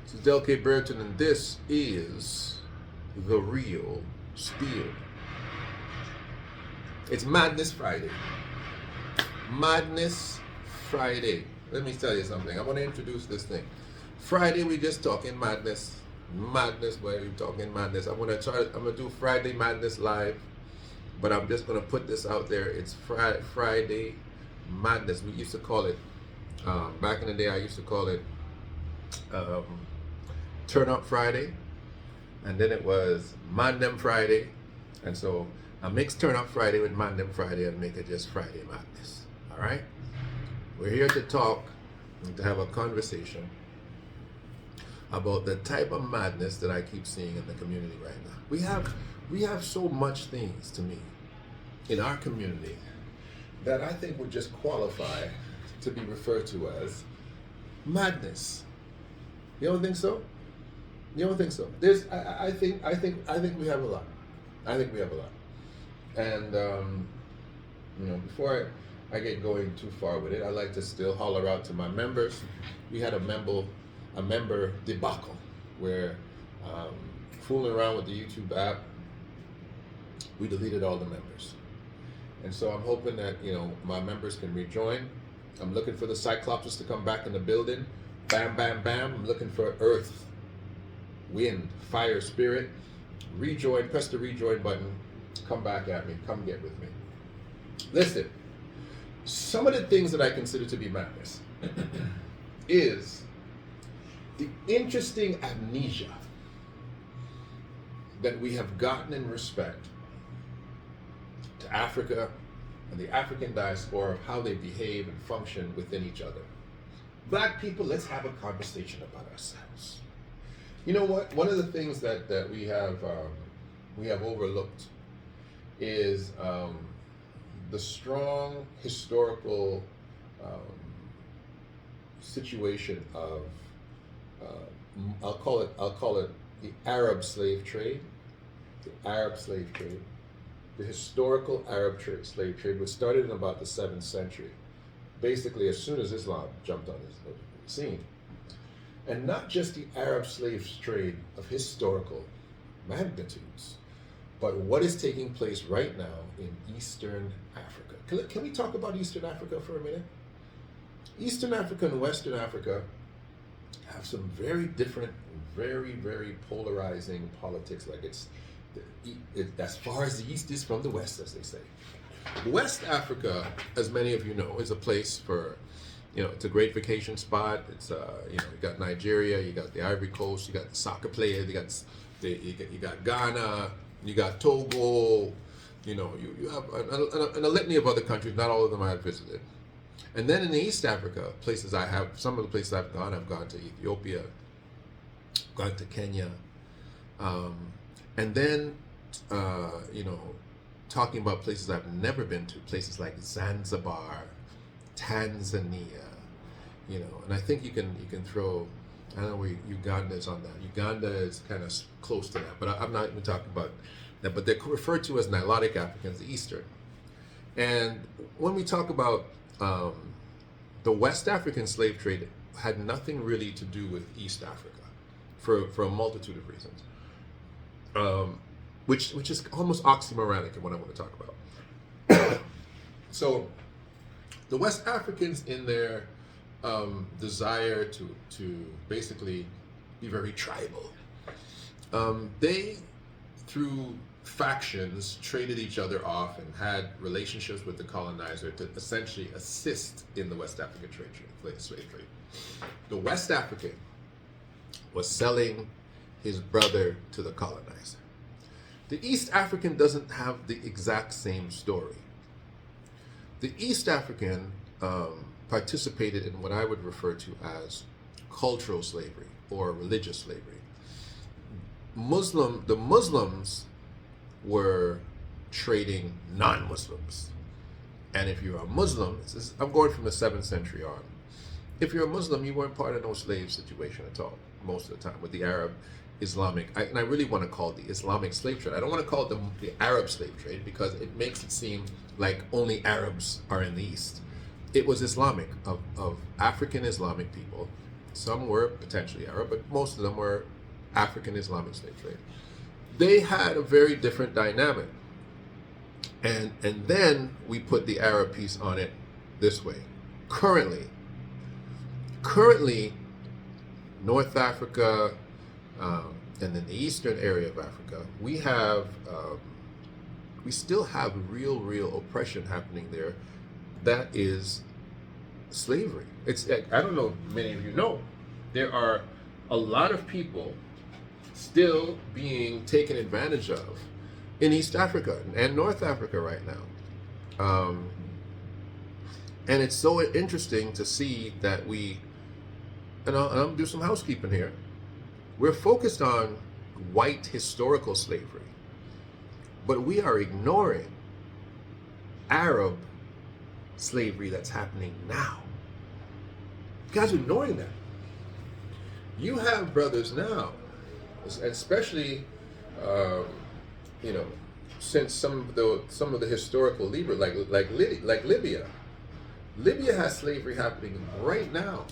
This is Del K. Burton, and this is The Real Spiel. It's Madness Friday. Madness Friday. Let me tell you something. I want to introduce this thing. Friday, we just talking madness. Madness, where we talking madness. I'm gonna do Friday Madness live, but I'm just gonna put this out there. It's Friday Madness. We used to call it, back in the day, I used to call it Turn Up Friday, and then it was Mandem Friday, and so I mix Turn Up Friday with Mandem Friday and make it just Friday Madness. All right, we're here to talk and to have a conversation about the type of madness that I keep seeing in the community right now. We have so much things, to me, in our community that I think would just qualify to be referred to as madness. You don't think so? You don't think so? I think we have a lot. I think we have a lot. And before I get going too far with it, I like to still holler out to my members. We had a member debacle where, fooling around with the YouTube app, we deleted all the members. And so I'm hoping that my members can rejoin. I'm looking for the Cyclopses to come back in the building. Bam, bam, bam. I'm looking for Earth, Wind, Fire, Spirit. Rejoin, press the rejoin button. Come back at me. Come get with me. Listen, some of the things that I consider to be madness is the interesting amnesia that we have gotten in respect to Africa and the African diaspora, of how they behave and function within each other. Black people, let's have a conversation about ourselves. You know what? One of the things that we have overlooked is the strong historical situation of I'll call it the Arab slave trade. The Arab slave trade. The historical Arab slave trade was started in about the 7th century, basically as soon as Islam jumped on the scene. And not just the Arab slave trade of historical magnitudes, but what is taking place right now in Eastern Africa. Can we talk about Eastern Africa for a minute? Eastern Africa and Western Africa have some very different, very, very polarizing politics. Like it's as far as the East is from the West, as they say. West Africa, as many of you know, is a place for, it's a great vacation spot. It's you got Nigeria, you got the Ivory Coast, you got the soccer players, you got Ghana, you got Togo, you have and a litany of other countries. Not all of them I have visited. And then in East Africa, some of the places I've gone to Ethiopia, gone to Kenya, and then talking about places I've never been to, places like Zanzibar, Tanzania, and I think you can throw, I don't know where Uganda is on that. Uganda is kind of close to that, but I'm not even talking about that. But they're referred to as Nilotic Africans, the Eastern. And when we talk about the West African slave trade, had nothing really to do with East Africa for a multitude of reasons, which is almost oxymoronic in what I want to talk about. So the West Africans, in their desire to basically be very tribal, they, through factions, traded each other off and had relationships with the colonizer to essentially assist in the West African slave trade. The West African was selling his brother to the colonizer. The East African doesn't have the exact same story. The East African participated in what I would refer to as cultural slavery or religious slavery. The Muslims were trading non-Muslims. And if you're a Muslim, I'm going from the 7th century on. If you're a Muslim, you weren't part of no slave situation at all, most of the time, with the Arab Islamic, and I really want to call it the Islamic slave trade. I don't want to call it the Arab slave trade because it makes it seem like only Arabs are in the East. It was Islamic, of African Islamic people Some were potentially Arab, but most of them were African Islamic slave trade. They had a very different dynamic. And then we put the Arab piece on it this way. Currently, North Africa, and then the eastern area of Africa, we still have real oppression happening there. That is slavery. It's, I don't know if many of you know, there are a lot of people still being taken advantage of in East Africa and North Africa right now. And it's so interesting to see that and I'll do some housekeeping here. We're focused on white historical slavery, but we are ignoring Arab slavery that's happening now. You guys are ignoring that. You have brothers now, especially, since some of the historical leaders, like Libya. Libya has slavery happening right now.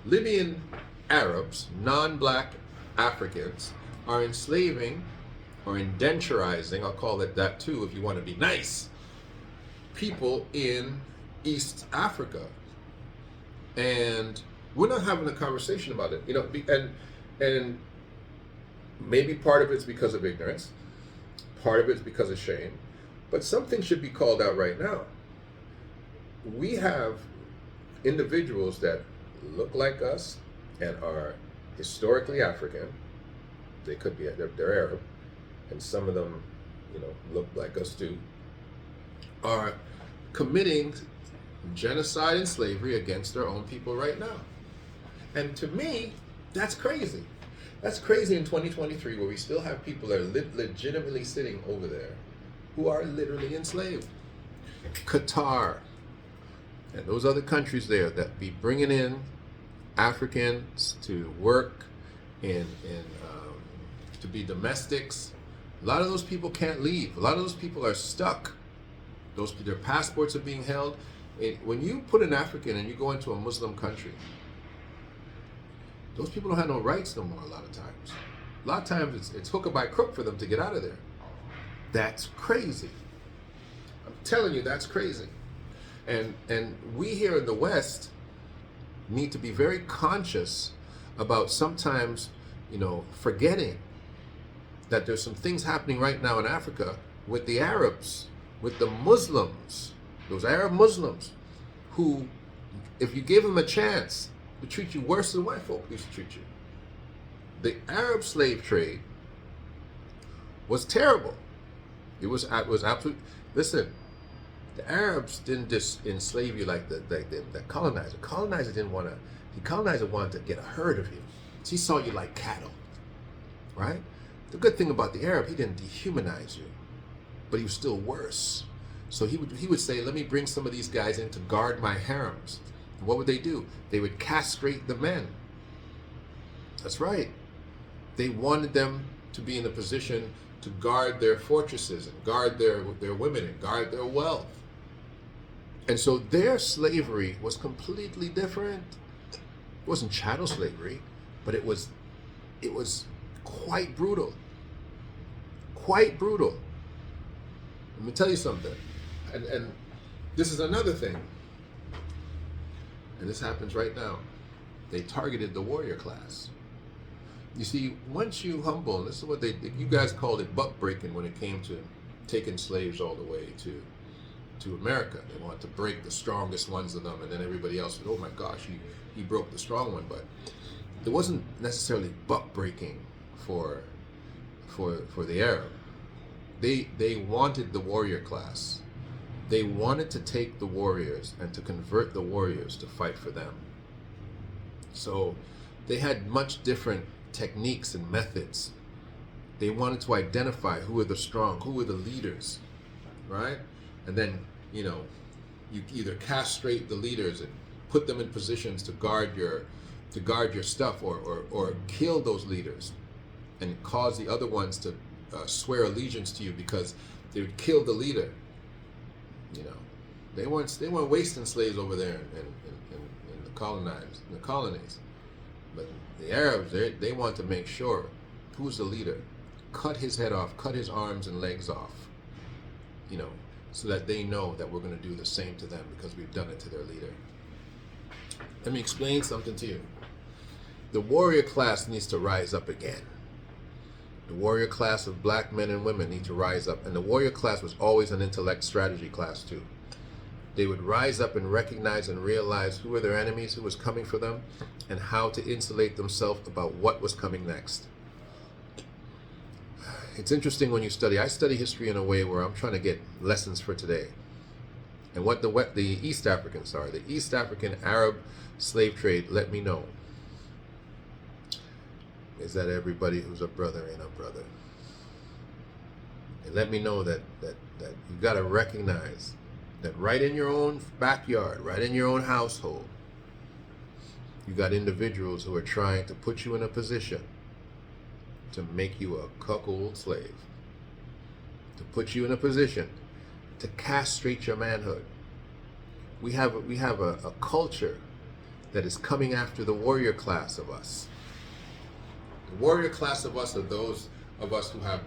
Libyan Arabs, non-black Africans, are enslaving or indenturizing, I'll call it that too if you want to be nice, people in East Africa. And we're not having a conversation about it, and maybe part of it's because of ignorance, part of it's because of shame, but something should be called out right now. We have individuals that look like us and are historically African. They could be, they're Arab, and some of them, look like us too, are committing genocide and slavery against their own people right now. And to me, that's crazy. That's crazy in 2023, where we still have people that are legitimately sitting over there who are literally enslaved. Qatar and those other countries there that be bringing in Africans to work to be domestics. A lot of those people can't leave. A lot of those people are stuck. Their passports are being held. When you put an African and you go into a Muslim country, those people don't have no rights no more a lot of times. A lot of times it's hook or by crook for them to get out of there. That's crazy. I'm telling you, that's crazy. And we here in the West need to be very conscious about sometimes, forgetting that there's some things happening right now in Africa with the Arabs, with the Muslims, those Arab Muslims, who, if you give them a chance, would treat you worse than white folk used to treat you. The Arab slave trade was terrible. It was absolute. Listen, the Arabs didn't just enslave you like the colonizer. The colonizer wanted to get a herd of you. So he saw you like cattle, right? The good thing about the Arab, he didn't dehumanize you, but he was still worse. So he would say, let me bring some of these guys in to guard my harems. And what would they do? They would castrate the men. That's right. They wanted them to be in a position to guard their fortresses and guard their women and guard their wealth. And so their slavery was completely different. It wasn't chattel slavery, but it was quite brutal. Quite brutal. Let me tell you something. And this is another thing. And this happens right now. They targeted the warrior class. You see, once you humble, this is what you guys called it buck breaking when it came to taking slaves all the way to America. They wanted to break the strongest ones of them, and then everybody else said, oh my gosh, he broke the strong one. But it wasn't necessarily buck breaking for the Arab. They wanted the warrior class. They wanted to take the warriors and to convert the warriors to fight for them. So they had much different techniques and methods. They wanted to identify who are the strong, who are the leaders, right? And then, you either castrate the leaders and put them in positions to guard your stuff, or kill those leaders and cause the other ones to swear allegiance to you because they would kill the leader. They weren't wasting slaves over there in the colonies. But the Arabs, they want to make sure who's the leader. Cut his head off, cut his arms and legs off, you know, so that they know that we're going to do the same to them because we've done it to their leader. Let me explain something to you. The warrior class needs to rise up again. The warrior class of black men and women need to rise up. And the warrior class was always an intellect strategy class too. They would rise up and recognize and realize who were their enemies, who was coming for them, and how to insulate themselves about what was coming next. It's interesting when you study. I study history in a way where I'm trying to get lessons for today. And what the East Africans are, the East African Arab slave trade, let me know, is that everybody who's a brother ain't a brother. And let me know that you got to recognize that right in your own backyard, right in your own household, you got individuals who are trying to put you in a position to make you a cuckold slave, to put you in a position to castrate your manhood. We have a culture that is coming after the warrior class of us. The warrior class of us are those of us who have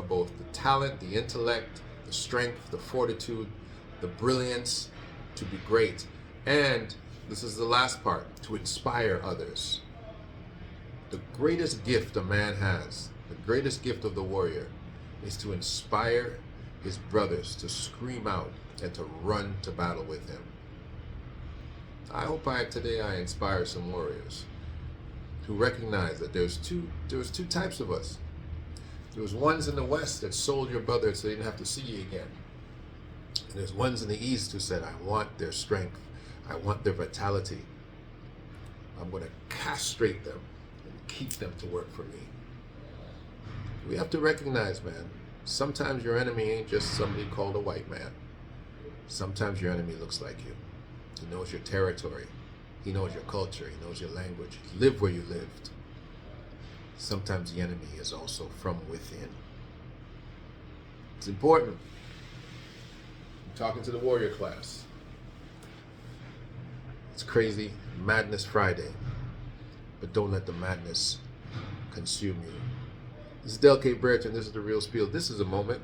both the talent, the intellect, the strength, the fortitude, the brilliance to be great. And this is the last part, to inspire others. The greatest gift a man has, the greatest gift of the warrior, is to inspire his brothers to scream out and to run to battle with him. I hope today I inspire some warriors who recognize that there was two types of us. There was ones in the West that sold your brother so they didn't have to see you again. And there's ones in the East who said, I want their strength, I want their vitality. I'm going to castrate them and keep them to work for me. We have to recognize, man, sometimes your enemy ain't just somebody called a white man. Sometimes your enemy looks like you. He knows your territory. He knows your culture. He knows your language. He lived where you lived. Sometimes the enemy is also from within. It's important. I'm talking to the warrior class. It's crazy, Madness Friday, but don't let the madness consume you. This is Del K. Brereton. This is The Real Spiel. This is a moment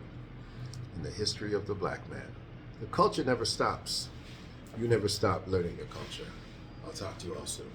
in the history of the black man. The culture never stops. You never stop learning your culture. I'll talk to you all soon.